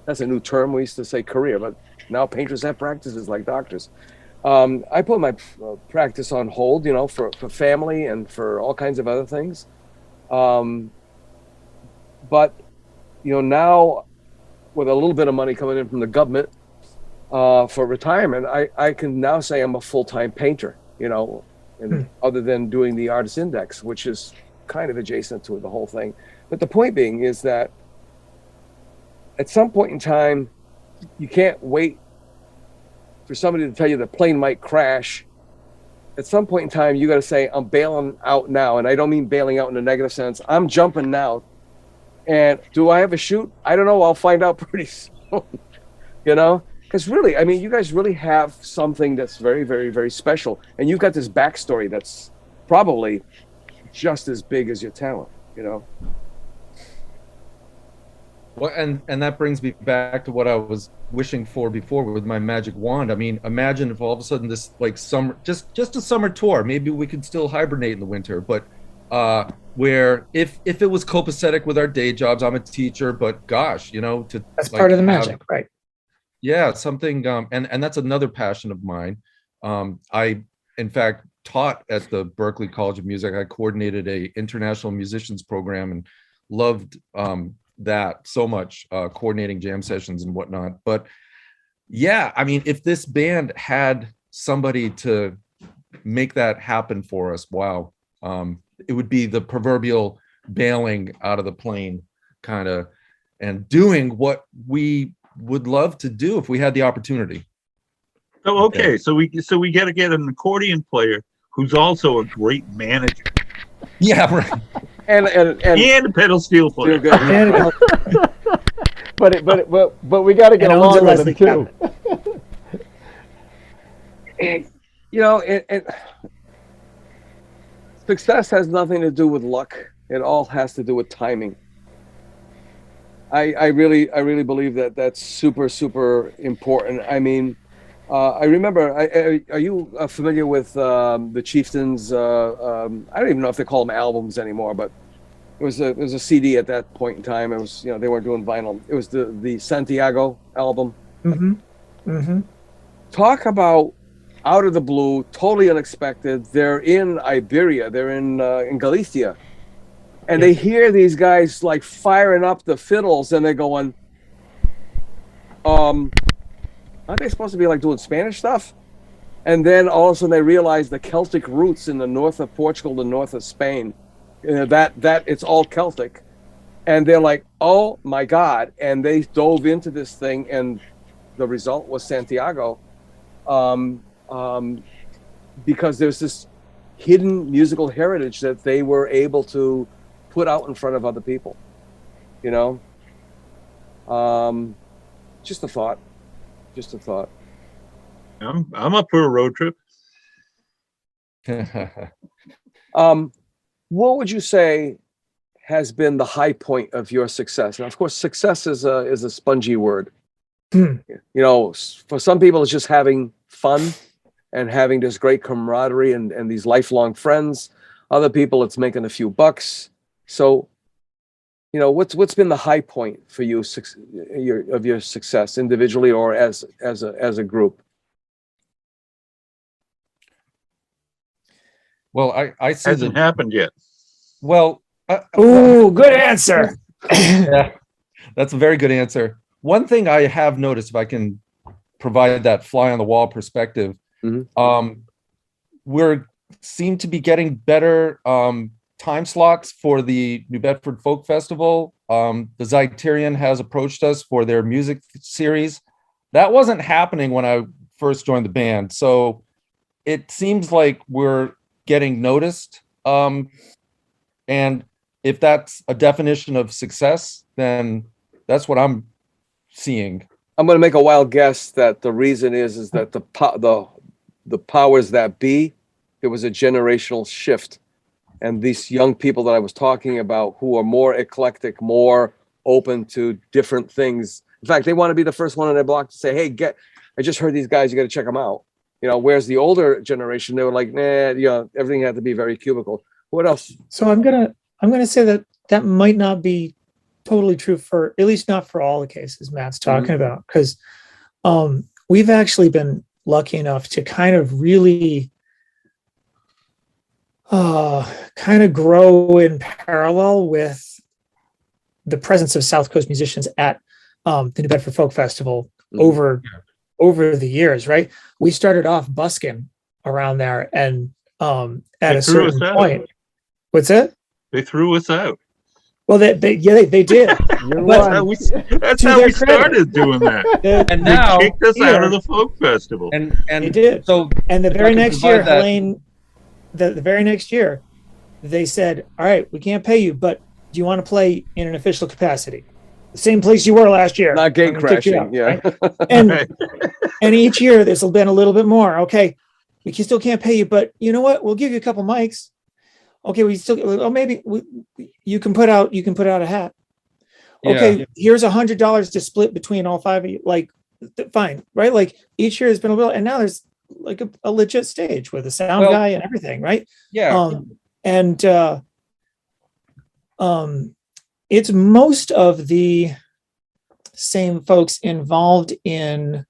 that's a new term. We used to say career, but now painters have practices like doctors. I put my practice on hold, for family and for all kinds of other things. But, now with a little bit of money coming in from the government for retirement, I can now say I'm a full-time painter, and other than doing the Artist Index, which is kind of adjacent to the whole thing. But the point being is that at some point in time, you can't wait for somebody to tell you the plane might crash. At some point in time, you got to say, I'm bailing out now. And I don't mean bailing out in a negative sense. I'm jumping now. And do I have a shoot? I don't know. I'll find out pretty soon, Because really, I mean, you guys really have something that's very, very, very special. And you've got this backstory that's probably just as big as your talent, Well, and that brings me back to what I was wishing for before with my magic wand. I mean, imagine if all of a sudden this like summer, just a summer tour, maybe we could still hibernate in the winter, but where if it was copacetic with our day jobs, I'm a teacher, but gosh, That's like part of the have, magic, right? yeah, something, and that's another passion of mine. I, in fact, taught at the Berklee College of Music. I coordinated a international musicians program and loved that so much, coordinating jam sessions and whatnot. But yeah, I mean, if this band had somebody to make that happen for us, wow, it would be the proverbial bailing out of the plane kind of, and doing what we would love to do if we had the opportunity. Oh, okay. So we got to get an accordion player who's also a great manager. Yeah, right. And a pedal steel player. But we got to get along with him too. Success has nothing to do with luck. It all has to do with timing. I really believe that that's super, super important. I mean, I remember, are you familiar with the Chieftains? I don't even know if they call them albums anymore, but it was a CD at that point in time. It was, they weren't doing vinyl. It was the Santiago album. Mm-hmm. Mm-hmm. Talk about out of the blue, totally unexpected. They're in Iberia. They're in Galicia. And they hear these guys like firing up the fiddles, and they're going, aren't they supposed to be like doing Spanish stuff? And then all of a sudden they realize the Celtic roots in the north of Portugal, the north of Spain, that it's all Celtic. And they're like, oh my God. And they dove into this thing, and the result was Santiago. Because there's this hidden musical heritage that they were able to put out in front of other people, just a thought. I'm up for a road trip. What would you say has been the high point of your success? And of course, success is a spongy word. For some people, it's just having fun and having this great camaraderie and these lifelong friends. Other people, it's making a few bucks. So, what's been the high point for you of your success individually or as a group? Well, I see hasn't happened yet. Well, good answer. Yeah, that's a very good answer. One thing I have noticed, if I can provide that fly on the wall perspective, we seem to be getting better time slots for the New Bedford Folk Festival. The Zeiterion has approached us for their music series. That wasn't happening when I first joined the band. So it seems like we're getting noticed. And if that's a definition of success, then that's what I'm seeing. I'm going to make a wild guess that the reason is that the powers that be, there was a generational shift. And these young people that I was talking about who are more eclectic, more open to different things. In fact, they want to be the first one on their block to say, hey, I just heard these guys, you got to check them out. Whereas the older generation, they were like, nah, everything had to be very cubical. What else? So I'm gonna say that might not be totally true for, at least not for all the cases Matt's talking about, because we've actually been lucky enough to kind of really kind of grow in parallel with the presence of Southcoast musicians at the New Bedford Folk Festival over the years, right? We started off busking around there, and at a certain point, what's that? They threw us out. Well, they did. That's how we started doing that. And now they kicked us out of the folk festival. And they did. So, and the very next year, Helene, the very next year, they said, "All right, we can't pay you, but do you want to play in an official capacity? The same place you were last year. Not gate crashing, out, yeah." Right? And each year, this will been a little bit more. Okay, we still can't pay you, but you know what? We'll give you a couple mics. Okay, maybe you can put out a hat. okay, here's $100 to split between all 5 of you. Like, fine, right? Like each year has been a little, and now there's like a legit stage with a sound guy and everything, right? Yeah. It's most of the same folks involved in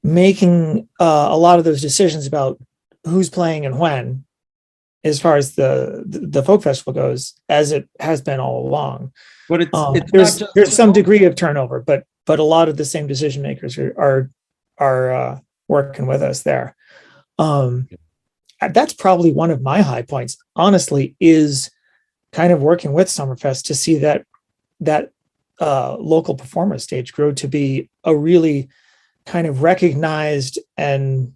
making a lot of those decisions about who's playing and when, as far as the folk festival goes, as it has been all along. But it's there's some degree of turnover, but a lot of the same decision makers are working with us there. That's probably one of my high points, honestly, is kind of working with Summerfest to see that local performer stage grow to be a really kind of recognized and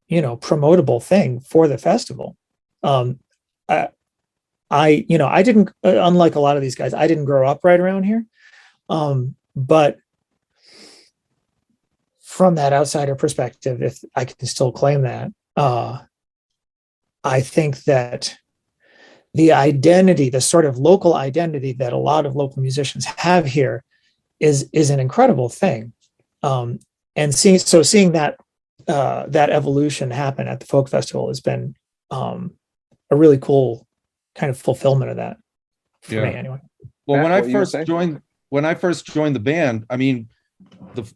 promotable thing for the festival. I didn't, unlike a lot of these guys, I didn't grow up right around here. But from that outsider perspective, if I can still claim that, I think that the identity, the sort of local identity that a lot of local musicians have here is an incredible thing. And seeing that evolution happen at the folk festival has been a really cool kind of fulfillment of that for me anyway. Well, Matt, when I first joined the band, I mean,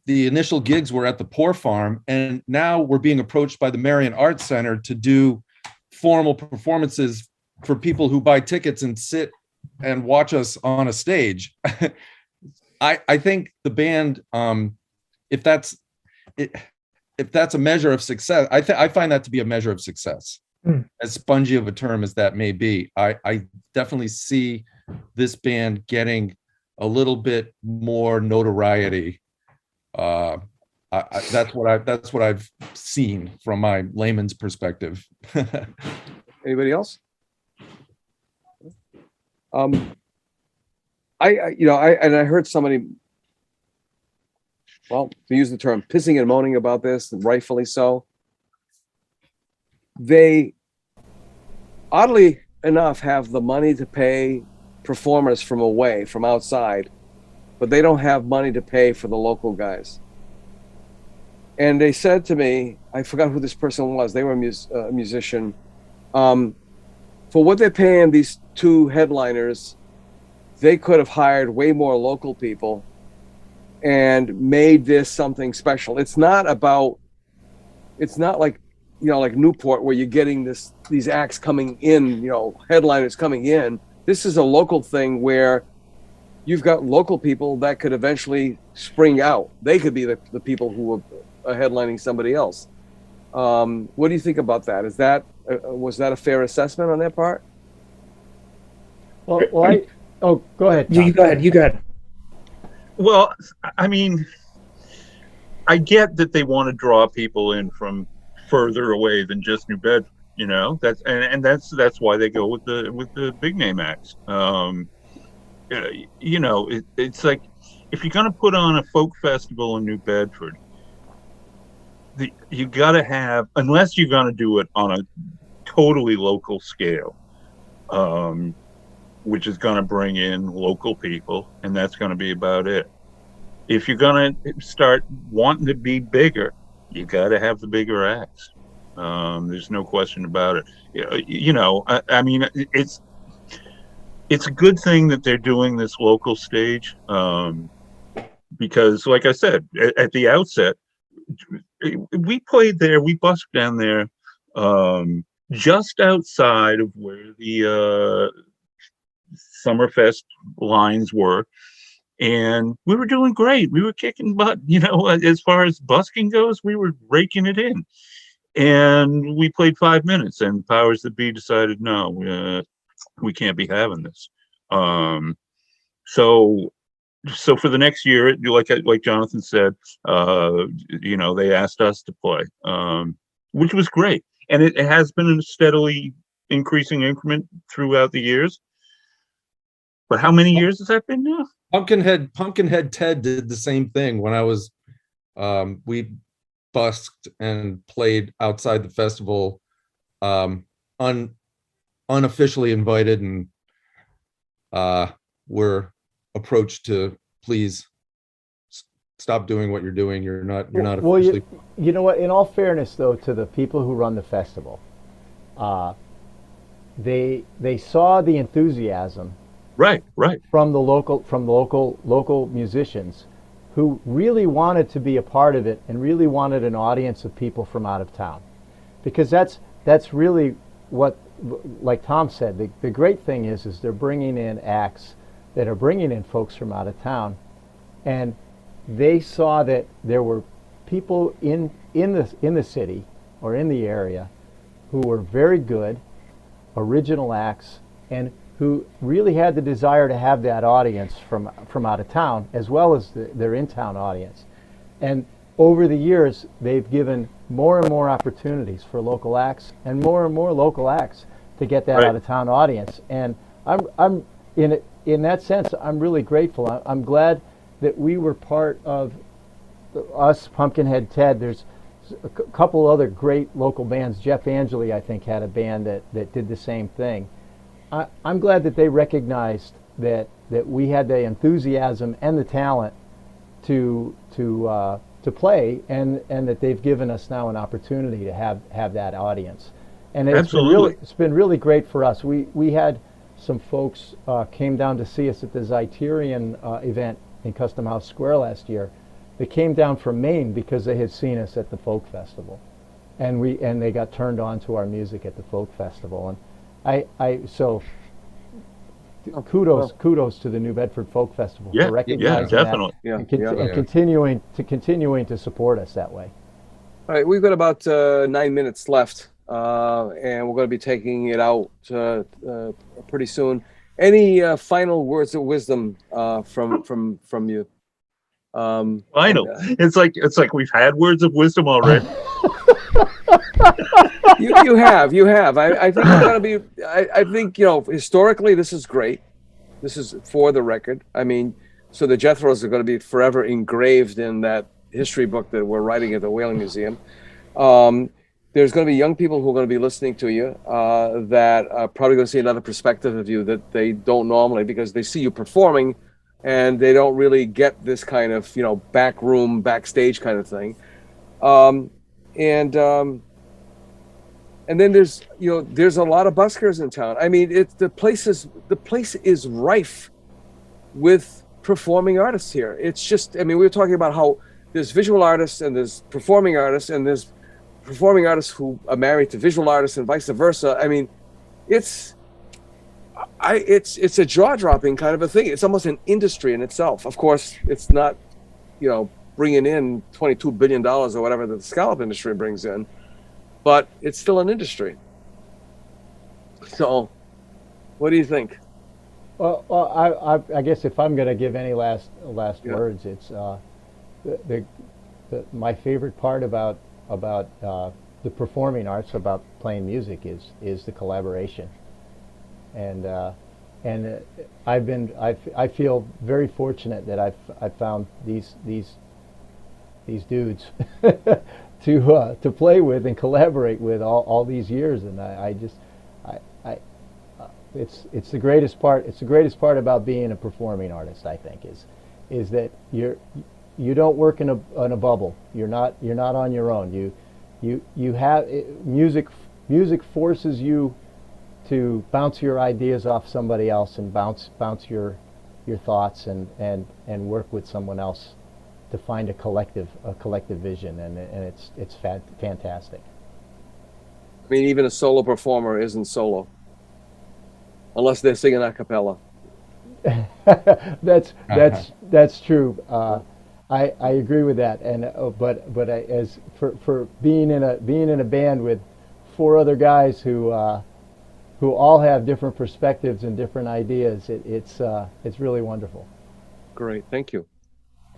the initial gigs were at the Poor Farm, and now we're being approached by the Marion Arts Center to do formal performances for people who buy tickets and sit and watch us on a stage. I think the band, if that's a measure of success, I find that to be a measure of success. As spongy of a term as that may be, I definitely see this band getting a little bit more notoriety. That's what I've seen from my layman's perspective. Anybody else? I heard somebody, well, to use the term, pissing and moaning about this, and rightfully so. They, oddly enough, have the money to pay performers from outside, but they don't have money to pay for the local guys. And they said to me, I forgot who this person was, they were a musician, for what they're paying these two headliners, they could have hired way more local people and made this something special. It's not like, like Newport, where you're getting these acts coming in, headliners coming in. This is a local thing where you've got local people that could eventually spring out. They could be the people who are headlining somebody else. What do you think about that? Was that a fair assessment on their part? Well, go ahead, Tom. You go ahead. Well, I mean, I get that they want to draw people in from further away than just New Bedford. That's why they go with the big name acts. It's like, if you're going to put on a folk festival in New Bedford, you got to have, unless you're going to do it on a totally local scale, which is going to bring in local people, and that's going to be about it. If you're going to start wanting to be bigger, you got to have the bigger acts. There's no question about it. I mean, it's a good thing that they're doing this local stage, because, like I said at the outset, we played there, we busked down there, just outside of where the Summerfest lines were, and we were doing great. We were kicking butt, as far as busking goes, we were raking it in. And we played 5 minutes, and powers that be decided, no, we can't be having this. So for the next year, like Jonathan said, they asked us to play, which was great. And it has been a steadily increasing increment throughout the years. But how many years has that been now? Pumpkinhead Ted did the same thing when I was, we busked and played outside the festival, unofficially invited, and we're approached to please stop doing what you're doing. You're not officially. You know what? In all fairness, though, to the people who run the festival, they saw the enthusiasm Right. from the local musicians who really wanted to be a part of it and really wanted an audience of people from out of town, because that's really what, like Tom said, the great thing is they're bringing in acts that are bringing in folks from out of town, and they saw that there were people in the city or in the area who were very good original acts and who really had the desire to have that audience from out of town as well as their in-town audience. And over the years, they've given more and more opportunities for local acts and more local acts to get that out of town audience. And I'm in that sense, I'm really grateful. I'm glad that we were part of us, Pumpkinhead Ted. There's a couple other great local bands. Jeff Angeli, I think, had a band that did the same thing. I'm glad that they recognized that we had the enthusiasm and the talent to play, and that they've given us now an opportunity to have that audience. And it's been really great for us. We had some folks came down to see us at the Zeiterion event in Custom House Square last year. They came down from Maine because they had seen us at the Folk Festival, and they got turned on to our music at the Folk Festival. And so kudos to the New Bedford Folk Festival for recognizing definitely. and continuing to support us that way. All right, we've got about 9 minutes left, and we're going to be taking it out pretty soon. Any final words of wisdom from you? I know. It's like we've had words of wisdom already. You have. I think we're going to be. I think historically this is great. This is for the record. I mean, so the Jethros are going to be forever engraved in that history book that we're writing at the Whaling Museum. There's going to be young people who are going to be listening to you that are probably going to see another perspective of you that they don't normally, because they see you performing and they don't really get this kind of back room, backstage kind of thing. And then there's a lot of buskers in town. I mean, the place is rife with performing artists here. It's just, I mean, we were talking about how there's visual artists and there's performing artists, and there's performing artists who are married to visual artists and vice versa. I mean, it's a jaw-dropping kind of a thing. It's almost an industry in itself. Of course, it's not, bringing in $22 billion or whatever that the scallop industry brings in, but it's still an industry. So, what do you think? Well, I guess if I'm going to give any last words, it's my favorite part about the performing arts, about playing music, is the collaboration, and I feel very fortunate that I've found these dudes to play with and collaborate with all these years, and it's the greatest part. It's the greatest part about being a performing artist, I think, is that you don't work in a bubble. You're not on your own. You have music forces you to bounce your ideas off somebody else and bounce your thoughts and work with someone else to find a collective vision, and it's fantastic. I mean, even a solo performer isn't solo unless they're singing a cappella. That's true. I agree with that, and but as for being in a band with four other guys who all have different perspectives and different ideas, it's really wonderful. Great, thank you.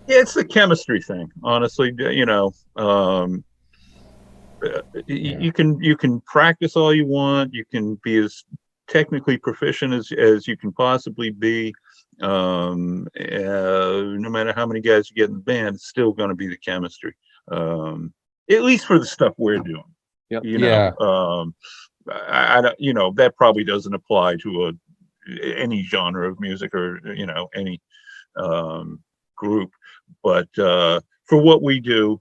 Yeah, it's the chemistry thing, honestly. You can practice all you want. You can be as technically proficient as you can possibly be. No matter how many guys you get in the band, it's still going to be the chemistry. At least for the stuff we're doing. Yep. I don't, that probably doesn't apply to any genre of music or any group, but for what we do,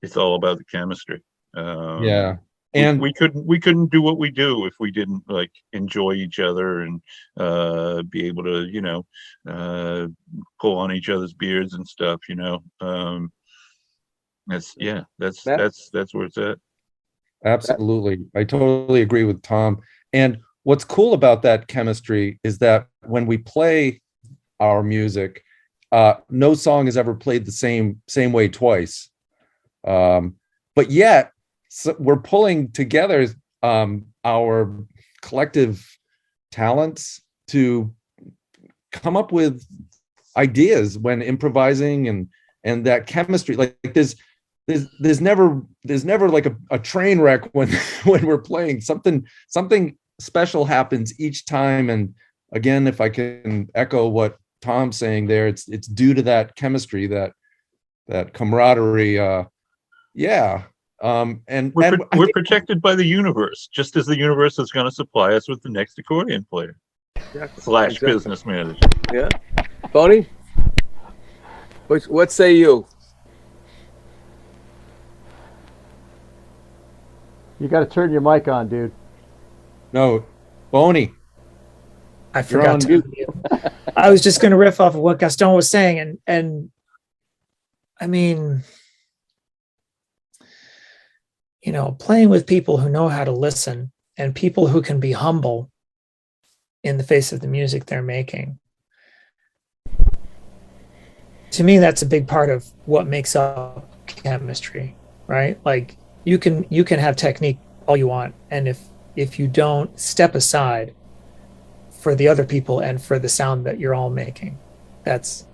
it's all about the chemistry. Yeah. And we couldn't do what we do if we didn't like enjoy each other and be able to pull on each other's beards and stuff. That's where it's at. absolutely. I totally agree with Tom. And what's cool about that chemistry is that when we play our music, no song is ever played the same way twice. But yet, so we're pulling together our collective talents to come up with ideas when improvising, and that chemistry. Like there's never like a train wreck when we're playing. Something special happens each time. And again, if I can echo what Tom's saying there, it's due to that chemistry, that camaraderie. And we're protected by the universe, just as the universe is going to supply us with the next accordion player / business manager. Yeah, Boney, what say you? You got to turn your mic on, dude. No, Boney. I forgot to. I was just going to riff off of what Gaston was saying, and I mean, playing with people who know how to listen and people who can be humble in the face of the music they're making. To me, that's a big part of what makes up chemistry, right? Like you can have technique all you want, and if you don't step aside for the other people and for the sound that you're all making, that's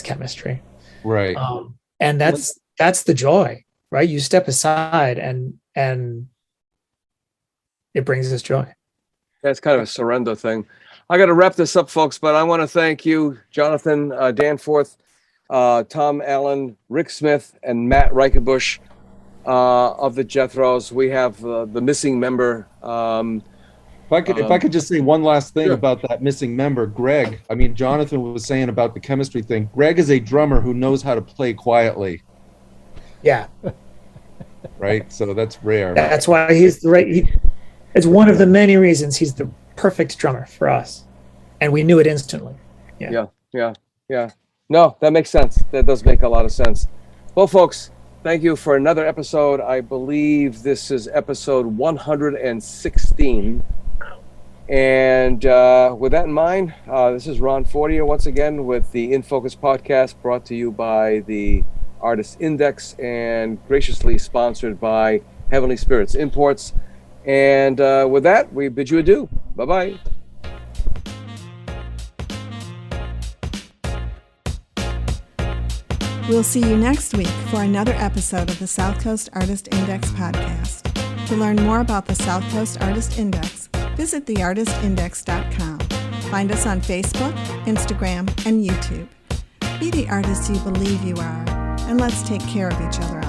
chemistry, Right? And that's the joy. Right, you step aside, and it brings us joy. That's kind of a surrender thing. I got to wrap this up, folks, but I want to thank you, Jonathan Danforth, Tom Allen, Rick Smith, and Matt Ryckebusch of the Jethros. We have the missing member. If I could just say one last thing Sure. about that missing member, Greg. I mean, Jonathan was saying about the chemistry thing. Greg is a drummer who knows how to play quietly. Yeah, right. So that's rare. That's why he's the right. It's one of the many reasons he's the perfect drummer for us, and we knew it instantly. Yeah. No, that makes sense. That does make a lot of sense. Well, folks, thank you for another episode. I believe this is episode 116. And with that in mind, this is Ron Fortier once again with the In Focus podcast, brought to you by the Artist Index and graciously sponsored by Heavenly Spirits Imports. And with that, we bid you adieu. Bye-bye. We'll see you next week for another episode of the Southcoast Artist Index podcast. To learn more about the Southcoast Artist Index, visit theartistindex.com. Find us on Facebook, Instagram, and YouTube. Be the artist you believe you are, and let's take care of each other